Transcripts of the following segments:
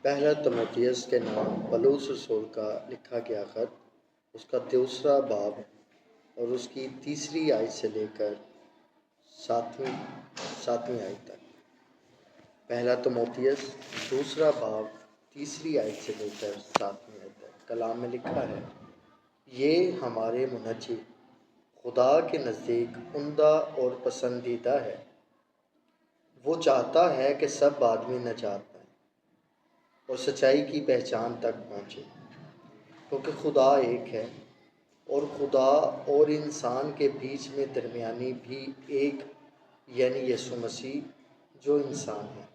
پہلا تimotheus کے نام پولس رسول کا لکھا گیا خط، اس کا دوسرا باب اور اس کی تیسری آیت سے لے کر ساتویں آیت تک۔ پہلا تimotheus دوسرا باب تیسری آیت سے لے کر ساتویں آیت تک کلام میں لکھا ہے، یہ ہمارے منجی خدا کے نزدیک عمدہ اور پسندیدہ ہے۔ وہ چاہتا ہے کہ سب آدمی نجات پائیں اور سچائی کی پہچان تک پہنچے، کیونکہ خدا ایک ہے اور خدا اور انسان کے بیچ میں درمیانی بھی ایک، یعنی یسوع مسیح جو انسان ہے،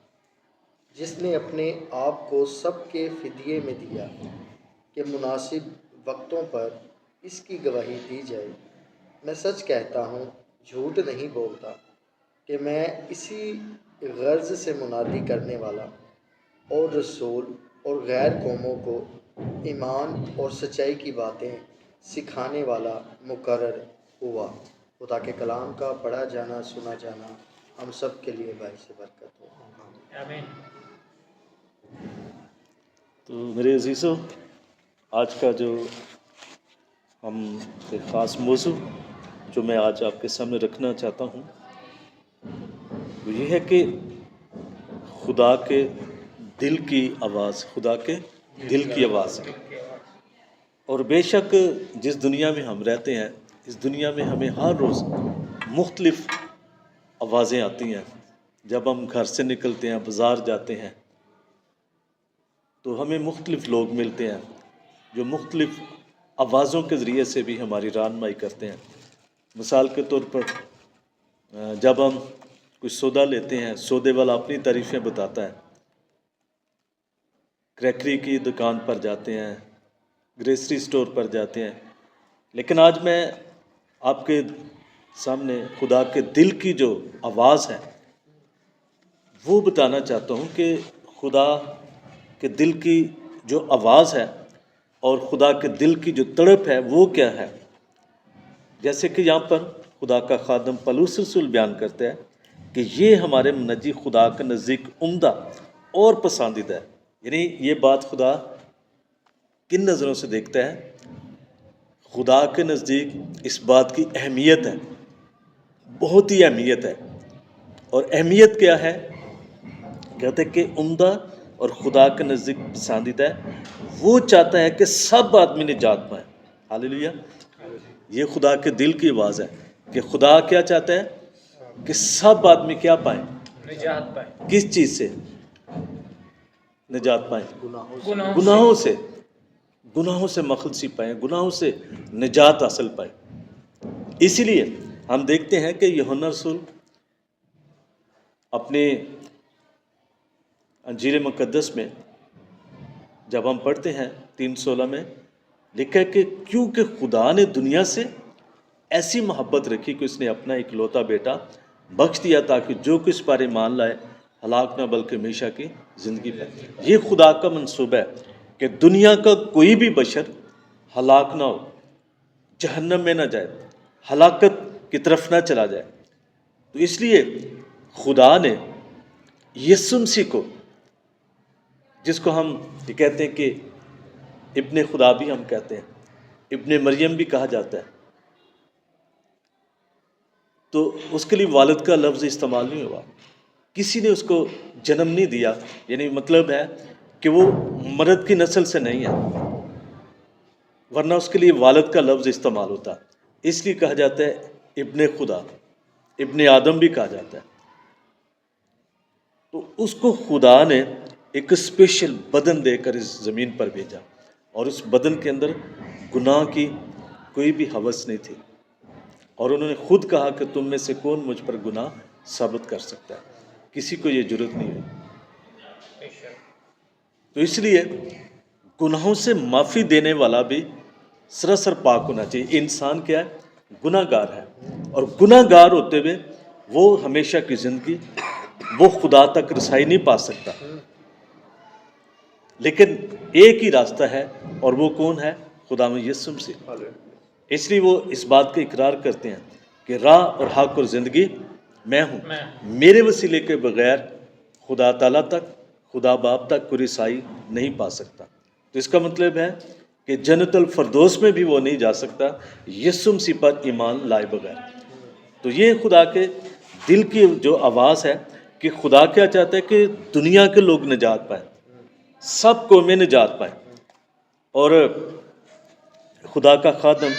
جس نے اپنے آپ کو سب کے فدیے میں دیا کہ مناسب وقتوں پر اس کی گواہی دی جائے۔ میں سچ کہتا ہوں، جھوٹ نہیں بولتا، کہ میں اسی غرض سے منادی کرنے والا اور رسول اور غیر قوموں کو ایمان اور سچائی کی باتیں سکھانے والا مقرر ہوا۔ خدا کے کلام کا پڑھا جانا سنا جانا ہم سب کے لیے باعث برکت ہو۔ آمین۔ تو میرے عزیزو، آج کا جو ہم ایک خاص موضوع جو میں آج آپ کے سامنے رکھنا چاہتا ہوں وہ یہ ہے کہ خدا کے دل کی آواز، خدا کے دل کی آواز۔ اور بے شک جس دنیا میں ہم رہتے ہیں، اس دنیا میں ہمیں ہر روز مختلف آوازیں آتی ہیں۔ جب ہم گھر سے نکلتے ہیں، بازار جاتے ہیں، تو ہمیں مختلف لوگ ملتے ہیں جو مختلف آوازوں کے ذریعے سے بھی ہماری رہنمائی کرتے ہیں۔ مثال کے طور پر جب ہم کچھ سودا لیتے ہیں، سودے والا اپنی تعریفیں بتاتا ہے، کریکری کی دکان پر جاتے ہیں، گریسری سٹور پر جاتے ہیں، لیکن آج میں آپ کے سامنے خدا کے دل کی جو آواز ہے وہ بتانا چاہتا ہوں کہ خدا کے دل کی جو آواز ہے اور خدا کے دل کی جو تڑپ ہے وہ کیا ہے۔ جیسے کہ یہاں پر خدا کا خادم پولس رسول بیان کرتا ہے کہ یہ ہمارے منجی خدا کے نزدیک عمدہ اور پسندیدہ ہے۔ یعنی یہ بات خدا کن نظروں سے دیکھتا ہے؟ خدا کے نزدیک اس بات کی اہمیت ہے، بہت ہی اہمیت ہے۔ اور اہمیت کیا ہے؟ کہتے ہیں کہ عمدہ اور خدا کے نزدیک پسندیدہ ہے۔ وہ چاہتا ہے کہ سب آدمی نجات پائیں۔ ہاللیلویہ۔ یہ خدا کے دل کی آواز ہے کہ خدا کیا چاہتا ہے کہ سب آدمی کیا پائیں؟ نجات پائیں۔ کس چیز سے نجات پائیں؟ گناہوں سے مخلصی پائیں، گناہوں سے نجات حاصل پائیں۔ اسی لیے ہم دیکھتے ہیں کہ یوحنا رسول اپنے انجیل مقدس میں جب ہم پڑھتے ہیں 3:16 میں لکھا ہے کہ کیونکہ خدا نے دنیا سے ایسی محبت رکھی کہ اس نے اپنا اکلوتا بیٹا بخش دیا تاکہ جو کچھ پر ایمان لائے ہلاک نہ بلکہ ہمیشہ کی زندگی پائے۔ یہ خدا کا منصوبہ ہے کہ دنیا کا کوئی بھی بشر ہلاک نہ ہو، جہنم میں نہ جائے، ہلاکت کی طرف نہ چلا جائے۔ تو اس لیے خدا نے یسوع مسیح کو، جس کو ہم یہ کہتے ہیں کہ ابن خدا بھی ہم کہتے ہیں، ابن مریم بھی کہا جاتا ہے، تو اس کے لیے والد کا لفظ استعمال نہیں ہوا۔ کسی نے اس کو جنم نہیں دیا، یعنی مطلب ہے کہ وہ مرد کی نسل سے نہیں ہے، ورنہ اس کے لیے والد کا لفظ استعمال ہوتا۔ اس لیے کہا جاتا ہے ابن خدا، ابن آدم بھی کہا جاتا ہے۔ تو اس کو خدا نے ایک اسپیشل بدن دے کر اس زمین پر بھیجا، اور اس بدن کے اندر گناہ کی کوئی بھی ہوس نہیں تھی، اور انہوں نے خود کہا کہ تم میں سے کون مجھ پر گناہ ثابت کر سکتا ہے؟ کسی کو یہ جرت نہیں ہوئی۔ تو اس لیے گناہوں سے معافی دینے والا بھی سراسر پاک ہونا چاہیے۔ انسان کیا ہے؟ گناہ گار ہے، اور گناہ گار ہوتے ہوئے وہ ہمیشہ کی زندگی، وہ خدا تک رسائی نہیں پا سکتا۔ لیکن ایک ہی راستہ ہے، اور وہ کون ہے؟ خدا میں یسوع مسیح۔ اس لیے وہ اس بات کا اقرار کرتے ہیں کہ راہ اور حق اور زندگی میں ہوں، میرے وسیلے کے بغیر خدا تعالیٰ تک خدا باپ تک کوئی رسائی نہیں پا سکتا۔ تو اس کا مطلب ہے کہ جنت الفردوس میں بھی وہ نہیں جا سکتا یسوع مسیح پر ایمان لائے بغیر۔ تو یہ خدا کے دل کی جو آواز ہے کہ خدا کیا چاہتا ہے کہ دنیا کے لوگ نجات پائیں، سب قومیں نجات پائیں۔ اور خدا کا خادم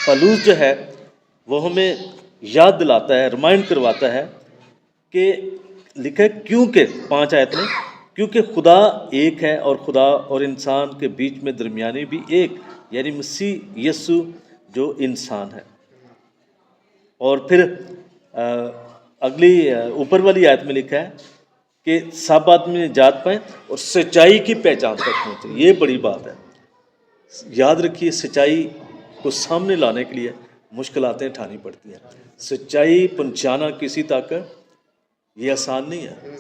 پالوس جو ہے وہ ہمیں یاد دلاتا ہے، ریمائنڈ کرواتا ہے کہ لکھا ہے کیونکہ 5 آیت میں، کیونکہ خدا ایک ہے اور خدا اور انسان کے بیچ میں درمیانی بھی ایک، یعنی مسیح یسوع جو انسان ہے۔ اور پھر اگلی اوپر والی آیت میں لکھا ہے کہ سب آدمی نجات پائیں اور سچائی کی پہچان تک پہنچیں۔ یہ بڑی بات ہے، یاد رکھیے سچائی کو سامنے لانے کے لیے مشکلاتیں اٹھانی پڑتی ہیں۔ سچائی پہنچانا کسی تک یہ آسان نہیں ہے۔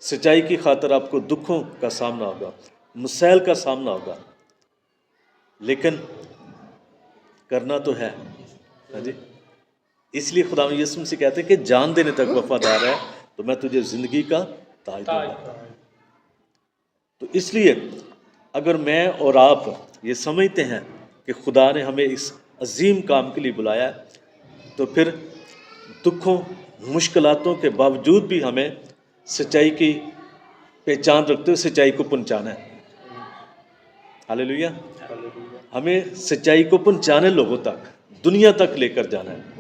سچائی کی خاطر آپ کو دکھوں کا سامنا ہوگا، مسائل کا سامنا ہوگا، لیکن کرنا تو ہے۔ ہاں جی، اس لیے خدا یسوع مسیح کہتے ہیں کہ جان دینے تک وفادار ہے تو میں تجھے زندگی کا تاج دوں گا۔ تو اس لیے اگر میں اور آپ یہ سمجھتے ہیں کہ خدا نے ہمیں اس عظیم کام کے لیے بلایا ہے، تو پھر دکھوں مشکلاتوں کے باوجود بھی ہمیں سچائی کی پہچان رکھتے ہوئے سچائی کو پہنچانا ہے۔ ہاللیلویہ، ہمیں سچائی کو پہنچانے لوگوں تک، دنیا تک لے کر جانا ہے۔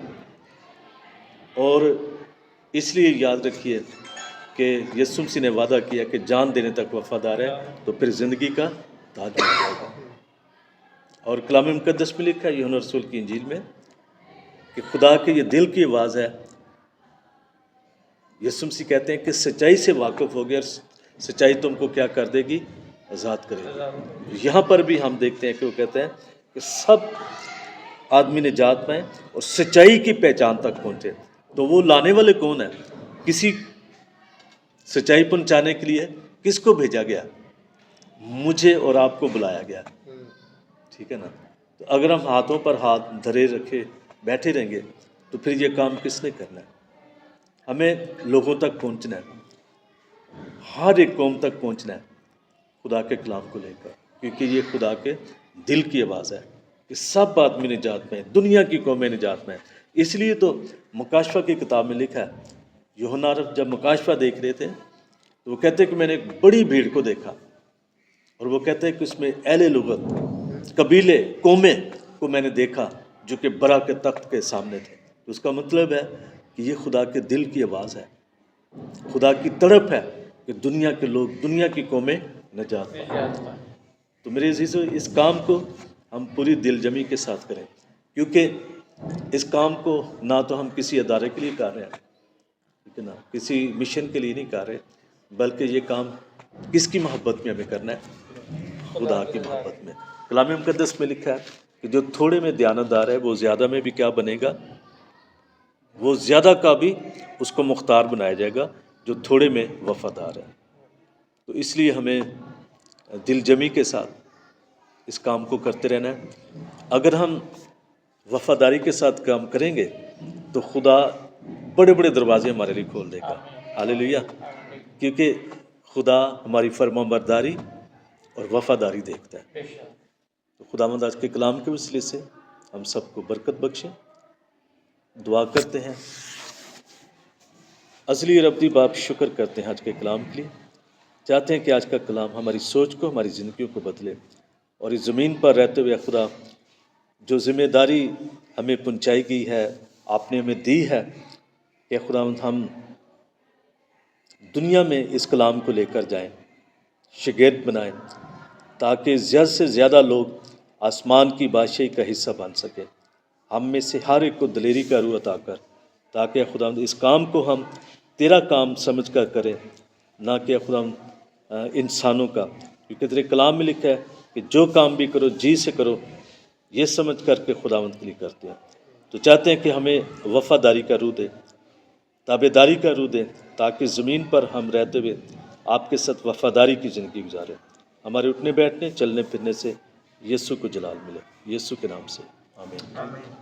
اور اس لیے یاد رکھیے کہ یسوع مسیح نے وعدہ کیا کہ جان دینے تک وفادار ہے تو پھر زندگی کا تاج مل جائے گا۔ اور کلام مقدس میں لکھا ہے یوحنا رسول کی انجیل میں کہ خدا کے یہ دل کی آواز ہے۔ یسوع مسیح کہتے ہیں کہ سچائی سے واقف ہو گیا اور سچائی تم کو کیا کر دے گی؟ آزاد کرے گی۔ یہاں پر بھی ہم دیکھتے ہیں کہ وہ کہتے ہیں کہ سب آدمی نجات پائیں اور سچائی کی پہچان تک پہنچے۔ تو وہ لانے والے کون ہیں؟ کسی سچائی پہنچانے کے لیے کس کو بھیجا گیا؟ مجھے اور آپ کو بلایا گیا، ٹھیک ہے نا؟ تو اگر ہم ہاتھوں پر ہاتھ دھرے رکھے بیٹھے رہیں گے تو پھر یہ کام کس نے کرنا ہے؟ ہمیں لوگوں تک پہنچنا ہے، ہر ایک قوم تک پہنچنا ہے خدا کے کلام کو لے کر، کیونکہ یہ خدا کے دل کی آواز ہے کہ سب آدمی نجات پائیں، دنیا کی قومیں نجات پائیں۔ اس لیے تو مکاشفہ کی کتاب میں لکھا ہے، یوحنا جب مکاشفہ دیکھ رہے تھے تو وہ کہتے ہیں کہ میں نے ایک بڑی بھیڑ کو دیکھا، اور وہ کہتے ہیں کہ اس میں اہل لغت، قبیلے، قومیں کو میں نے دیکھا جو کہ برا کے تخت کے سامنے تھے۔ تو اس کا مطلب ہے کہ یہ خدا کے دل کی آواز ہے، خدا کی تڑپ ہے کہ دنیا کے لوگ، دنیا کی قومیں نجات پائیں۔ تو میرے عزیزو، اس کام کو ہم پوری دل جمی کے ساتھ کریں، کیونکہ اس کام کو نہ تو ہم کسی ادارے کے لیے کر رہے ہیں، ٹھیک ہے نا، کسی مشن کے لیے نہیں کر رہے، بلکہ یہ کام کس کی محبت میں ہمیں کرنا ہے؟ خدا کی محبت میں۔ کلام مقدس میں لکھا ہے کہ جو تھوڑے میں دیانتدار ہے وہ زیادہ میں بھی کیا بنے گا؟ وہ زیادہ کا بھی اس کو مختار بنایا جائے گا جو تھوڑے میں وفادار ہے۔ تو اس لیے ہمیں دل جمی کے ساتھ اس کام کو کرتے رہنا ہے۔ اگر ہم وفاداری کے ساتھ کام کریں گے تو خدا بڑے بڑے دروازے ہمارے لیے کھول دے گا۔ ہاللیلویہ، کیونکہ خدا ہماری فرما برداری اور وفاداری دیکھتا ہے۔ تو خداوند آج کے کلام کے وسیلے سے ہم سب کو برکت بخشے۔ دعا کرتے ہیں۔ ازلی اور ابدی باپ، شکر کرتے ہیں آج کے کلام کے لیے، چاہتے ہیں کہ آج کا کلام ہماری سوچ کو، ہماری زندگیوں کو بدلے، اور اس زمین پر رہتے ہوئے خدا جو ذمہ داری ہمیں پہنچائی گئی ہے، آپ نے ہمیں دی ہے کہ خداوند ہم دنیا میں اس کلام کو لے کر جائیں، شاگرد بنائیں، تاکہ زیادہ سے زیادہ لوگ آسمان کی بادشاہی کا حصہ بن سکیں۔ ہم میں سے ہر ایک کو دلیری کا روح عطا کر، تاکہ خداوند اس کام کو ہم تیرا کام سمجھ کر کریں، نہ کہ خداوند انسانوں کا، کیونکہ تیرے کلام میں لکھا ہے کہ جو کام بھی کرو جی سے کرو، یہ سمجھ کر کے خداوند کے لیے کرتے ہیں۔ تو چاہتے ہیں کہ ہمیں وفاداری کا روح دے، تابعداری کا روح دے، تاکہ زمین پر ہم رہتے ہوئے آپ کے ساتھ وفاداری کی زندگی گزاریں۔ ہمارے اٹھنے بیٹھنے، چلنے پھرنے سے یسوع کو جلال ملے، یسوع کے نام سے آمین۔